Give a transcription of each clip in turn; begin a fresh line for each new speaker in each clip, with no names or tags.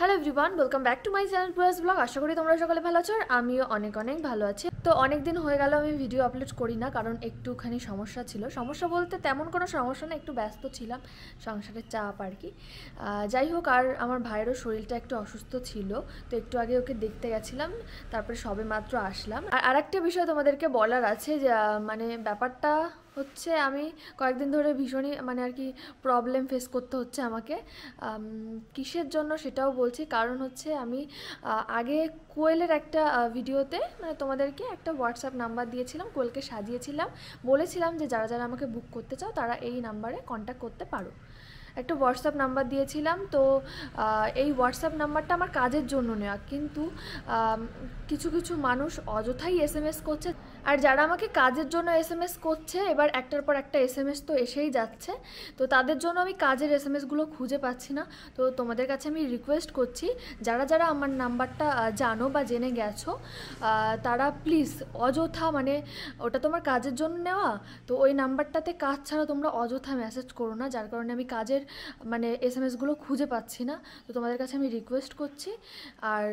Hello everyone, welcome back to my channel plus blog. আশা করি তোমরা সকলে ভালো আছো আর আমিও অনেক ভালো আছি। তো অনেক দিন হয়ে গেল আমি ভিডিও আপলোড করি না, কারণ একটুখানি সমস্যা ছিল। সমস্যা বলতে তেমন কোনো সমস্যা না, একটু ব্যস্ত ছিলাম, সংসারের চাপ আর কি। যাই হোক, আর আমার ভাইয়েরও শরীরটা একটু অসুস্থ ছিল, তো একটু আগে ওকে দেখতে গেছিলাম, তারপরে সবে মাত্র আসলাম। আর আরেকটা বিষয় তোমাদেরকে বলার আছে, যে মানে ব্যাপারটা হচ্ছে আমি কয়েকদিন ধরে ভীষণই মানে আর কি প্রবলেম ফেস করতে হচ্ছে আমাকে। কিসের জন্য সেটাও বলছি, কারণ হচ্ছে আমি আগে কোয়েলের একটা ভিডিওতে মানে তোমাদেরকে একটা হোয়াটসঅ্যাপ নাম্বার দিয়েছিলাম, কোয়েলকে সাজিয়েছিলাম, বলেছিলাম যে যারা যারা আমাকে বুক করতে চাও তারা এই নাম্বারে কন্ট্যাক্ট করতে পারো। একটা হোয়াটসঅ্যাপ নাম্বার দিয়েছিলাম। তো এই হোয়াটসঅ্যাপ নাম্বারটা আমার কাজের জন্য নেওয়া, কিন্তু কিছু কিছু মানুষ অযথাই এসএমএস করছে, আর যারা আমাকে কাজের জন্য এসএমএস করছে এবার একটার পর একটা এসএমএস তো এসেই যাচ্ছে, তো তাদের জন্য আমি কাজের এসএমএসগুলো খুঁজে পাচ্ছি না। তো তোমাদের কাছে আমি রিকোয়েস্ট করছি, যারা যারা আমার নাম্বারটা জানো বা জেনে গেছো, তারা প্লিজ অযথা, মানে ওটা তোমার কাজের জন্য নেওয়া, তো ওই নাম্বারটাতে কাজ ছাড়া তোমরা অযথা মেসেজ করো না, যার কারণে আমি কাজের মানে এসএমএসগুলো খুঁজে পাচ্ছি না। তো তোমাদের কাছে আমি রিকোয়েস্ট করছি। আর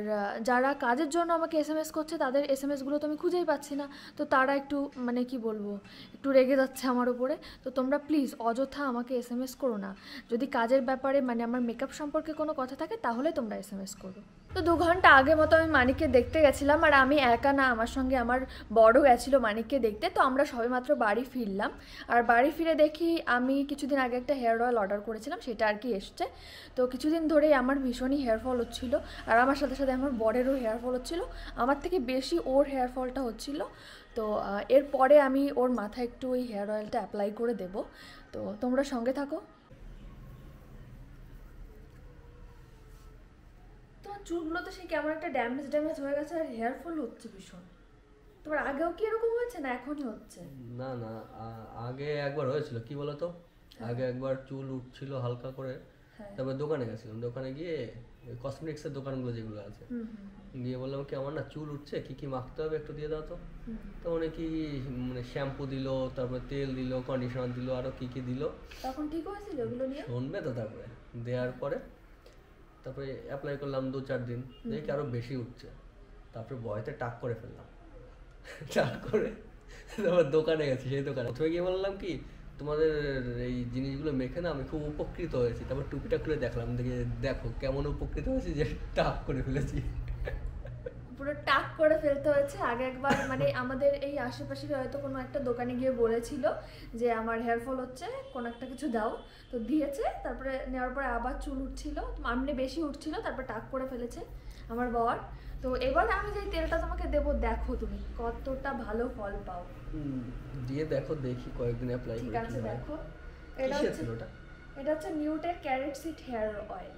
যারা কাজের জন্য আমাকে এসএমএস করছে তাদের এসএমএসগুলো তো আমি খুঁজেই পাচ্ছি না, তো তারা একটু মানে কি বলবো, একটু রেগে যাচ্ছে আমার উপরে। তো তোমরা প্লিজ অযথা আমাকে এসএমএস করো না। যদি কাজের ব্যাপারে মানে আমার মেকআপ সম্পর্কে কোনো কথা থাকে তাহলে তোমরা এসএমএস করো। তো 2 ঘন্টা আগে মতো আমি মানিককে দেখতে গেছিলাম, আর আমি একা না, আমার সঙ্গে আমার বড় গেছিলো মানিককে দেখতে। তো আমরা সবেমাত্র বাড়ি ফিরলাম, আর বাড়ি ফিরে দেখি আমি কিছুদিন আগে একটা হেয়ার অয়েল অর্ডার করেছিলাম, সেটা আর কি এসছে। তো কিছুদিন ধরেই আমার ভীষণই হেয়ার ফল হচ্ছিলো, আর আমার সাথে সাথে আমার বরেরও হেয়ার ফল হচ্ছিলো, আমার থেকে বেশি ওর হেয়ার ফলটা হচ্ছিলো। তো এরপরে আমি ওর মাথায় একটু ওই হেয়ার অয়েলটা অ্যাপ্লাই করে দেব, তো তোমরা সঙ্গে থাকো। তোমার চুলগুলো তো সেই কেমন একটা ড্যামেজ হয়ে গেছে, আর হেয়ার ফল হচ্ছে ভীষণ। তোমার আগেও কি এরকম হয়েছে না এখনই হচ্ছে?
না না, আগে একবার হয়েছিল, কি বলতো, আগে একবার চুল উঠছিল হালকা করে, তারপর দোকানে গেছিলাম, দোকানে গিয়ে কসমেটিক্সের দোকানগুলো যেগুলো আছে গিয়ে বললাম কি আমার না চুল উঠছে, কি কি মাখতে হবে একটু দিয়ে দাও তো। তো মানে কি মানে শ্যাম্পু দিল, তারপরে তেল দিল, কন্ডিশনার দিল, আরো কি কি দিল।
তখন ঠিক হয়েছিল ওগুলো নিয়ে?
শুনবে তো, তারপরে দেওয়ার পরে তারপরে অ্যাপ্লাই করলাম 2-4 দিন, দেখি আরো বেশি উঠছে, তারপরে ভয়তে টাক করে ফেললাম। টাক করে তারপর দোকানে গেছি, সেই দোকানে প্রথমে গিয়ে বললাম কি তোমাদের এই জিনিসগুলো মেখে না আমি খুব উপকৃত হয়েছি, তারপর টুপিটা খুলে দেখলাম, দেখো কেমন উপকৃত হয়েছি যে টাক করে ফেলেছি।
পুরো টাক করে ফেলতে হয়েছে। আগে একবার মানে আমাদের এই আশেপাশে হয়তো কোনো একটা দোকানে গিয়ে বলেছিল যে আমার হেয়ার ফল হচ্ছে, কোনো একটা কিছু দাও, তো দিয়েছে, তারপরে নেওয়ার পরে আবার চুল উঠছিল, মানে বেশি উঠছিল, তারপর টাক করে ফেলেছে আমার বর। তো এবার আমি যে তেলটা তোমাকে দেবো, দেখো তুমি কতটা ভালো ফল পাও।
দিয়ে দেখো, দেখি কয়েকদিন অ্যাপ্লাই করে।
ঠিক আছে, দেখো এটা হচ্ছে নিউডের ক্যারেট সিড হেয়ার অয়েল।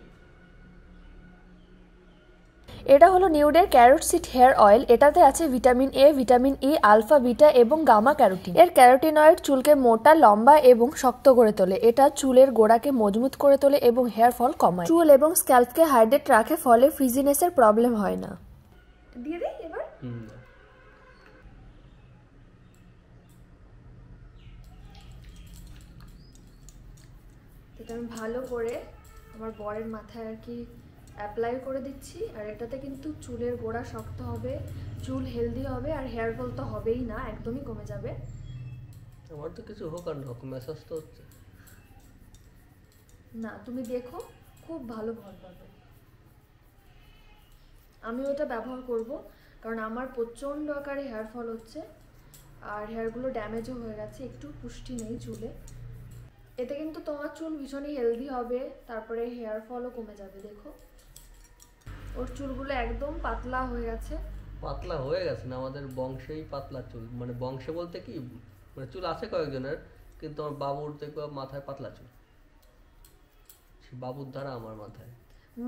এটা হলো নিউডের ক্যারোট সিড হেয়ার অয়েল। এটাতে আছে vitamin A, vitamin E, alpha, beta এবং গামা ক্যারোটিন। এর ক্যারোটিনয়েড চুলকে মোটা, লম্বা এবং শক্ত করে তোলে। এটা চুলের গোড়াকে মজবুত করে তোলে এবং হেয়ার ফল কমায়। চুল এবং স্ক্যাল্পকে হাইড্রেট রাখে, ফলে ফ্রিজিনেসের প্রবলেম হয় না। দিয়ে দেই এবার। এটা আমি ভালো করে আমার বরের মাথায় আর কি অ্যাপ্লাই করে দিচ্ছি। আর এটাতে কিন্তু চুলের গোড়া শক্ত হবে, চুল হেলদি হবে, আর হেয়ার ফল তো হবেই না, একদমই কমে যাবে।
আমার তো কিছু হোক আর না হোক ম্যাসাজ তো হচ্ছে
না, তুমি দেখো খুব ভালো ফল পাবে। আমি ওটা ব্যবহার করব, কারণ আমার প্রচণ্ড আকারে হেয়ার ফল হচ্ছে, আর হেয়ারগুলো ড্যামেজও হয়ে গেছে, একটু পুষ্টি নেই চুলে। এতে কিন্তু তোমার চুল ভীষণই হেলদি হবে, তারপরে হেয়ার ফলও কমে যাবে। দেখো ওর চুলগুলো একদম পাতলা হয়ে গেছে।
পাতলা হয়ে গেছে না, আমাদের বংশেই পাতলা চুল, মানে বংশে বলতে কি মানে চুল আছে কয়েকজনের, কিন্তু আমার বাবুর দেখবো মাথায় পাতলা চুল, বাবুর দ্বারা আমার মাথায়।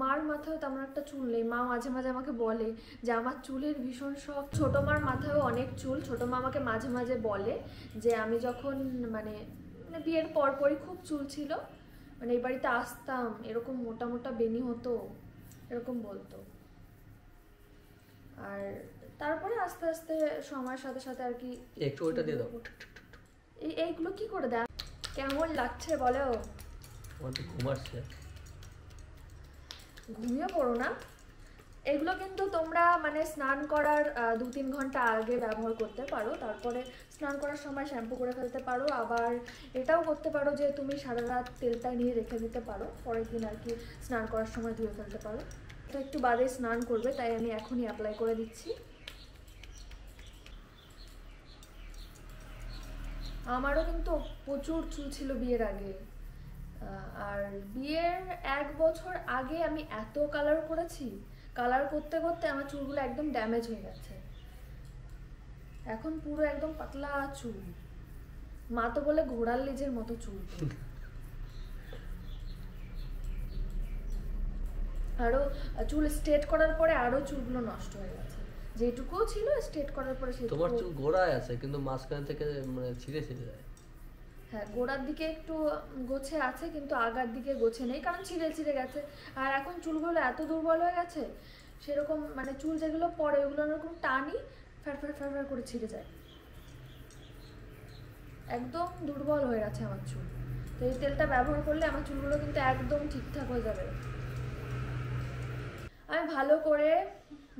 মার মাথায় তেমন একটা চুল নেই। মা মাঝে মাঝে আমাকে বলে যে আমার চুলের ভীষণ শখ। ছোটো মার মাথায়ও অনেক চুল। ছোটো মা আমাকে মাঝে মাঝে বলে যে আমি যখন মানে বিয়ের পরপরই খুব চুল ছিল, মানে এই বাড়িতে আসতাম এরকম মোটা মোটা বেনি হতো, এরকম বলতো। আর তারপরে আস্তে আস্তে সময়ের সাথে সাথে আর কি
একটু ওইটা দিয়ে দাও।
এইগুলো কি করে দেয়, কেমন লাগছে বলো?
আমার তো ঘুম আসছে।
ঘুমিয়ে পড়ো না। এগুলো কিন্তু তোমরা মানে স্নান করার 2-3 ঘন্টা আগে ব্যবহার করতে পারো, তারপরে স্নান করার সময় শ্যাম্পু করে ফেলতে পারো। আবার এটাও করতে পারো যে তুমি সারা রাত তেলটা নিয়ে রেখে দিতে পারো, পরের দিন আর কি স্নান করার সময় ধুয়ে ফেলতে পারো। তো একটু বাদে স্নান করবে, তাই আমি এখনই অ্যাপ্লাই করে দিচ্ছি। আমারও কিন্তু প্রচুর চুল ছিল বিয়ের আগে, আর বিয়ের 1 বছর আগে আমি এত কালার করেছি, কালার করতে করতে আমার চুলগুলো একদম ড্যামেজ হয়ে গেছে। এখন পুরো একদম পাতলা চুল, মা তো বলে ঘোড়ার লেজের মতো চুল। আরো চুল স্ট্রেট করার পরে আরো চুলগুলো নষ্ট হয়ে গেছে, যেটুকুও ছিল স্ট্রেট করার পরে সেটুকু।
তোমার চুল গোড়ায় আছে কিন্তু মাঝখান থেকে মানে ছিঁড়ে যায়।
হ্যাঁ, গোড়ার দিকে একটু গোছে আছে কিন্তু আগার দিকে গোছে নেই, কারণ ছিঁড়ে ছিঁড়ে গেছে। আর এখন চুলগুলো এত দুর্বল হয়ে গেছে, সেরকম মানে চুল যেগুলো পড়ে ওগুলো এরকম টানি ফ্যার ফ্যার ফ্যার ফ্যার করে ছিঁড়ে যায়। একদম দুর্বল হয়ে গেছে আমার চুল। তো এই তেলটা ব্যবহার করলে আমার চুলগুলো কিন্তু একদম ঠিকঠাক হয়ে যাবে। আমি ভালো করে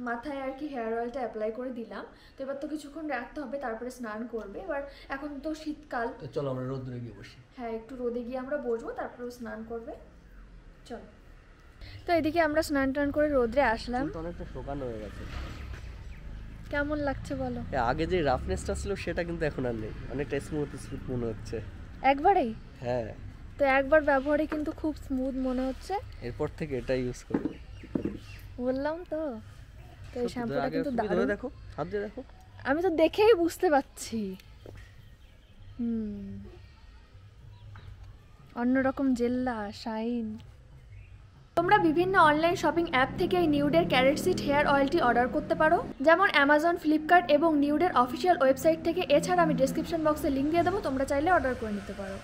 মাথায় আর কি হেয়ার অয়েলটা অ্যাপ্লাই করে দিলাম। তো এবার তো কিছুক্ষণ রাখতে হবে, তারপরে স্নান করবে। এবার এখন তো শীতকাল,
তো চলো আমরা রোদ্রে গিয়ে বসি।
হ্যাঁ, একটু রোদে গিয়ে আমরা বসবো, তারপরে স্নান করবে। চলো। তো এদিকে আমরা স্নান টান করে রোদ্রে আসলাম।
অনেকটা শোকানো হয়ে গেছে।
কেমন লাগছে বলো?
আগে যে রাফনেসটা ছিল সেটা কিন্তু এখন আর নেই, অনেকটা স্মুথ স্মুথ মনে হচ্ছে
একবারেই।
হ্যাঁ,
তো একবার ব্যবহারে কিন্তু খুব স্মুথ মনে হচ্ছে।
এরপর থেকে এটা ইউজ করব,
বললাম তো। তো এই শ্যাম্পুটা কিন্তু দারুণ।
দেখো, হাত দিয়ে দেখো।
আমি তো দেখেই বুঝতে পারছি। অন্যরকম জেল্লা শাইন। তোমরা বিভিন্ন অনলাইন শপিং অ্যাপ থেকে এই নিউডের ক্যারেট সিড হেয়ার অয়েলটি অর্ডার করতে পারো, যেমন অ্যামাজন, ফ্লিপকার্ট এবং নিউডের অফিসিয়াল ওয়েবসাইট থেকে। এছাড়া আমি ডেসক্রিপশন বক্সে লিঙ্ক দিয়ে দেবো, তোমরা চাইলে অর্ডার করে নিতে পারো।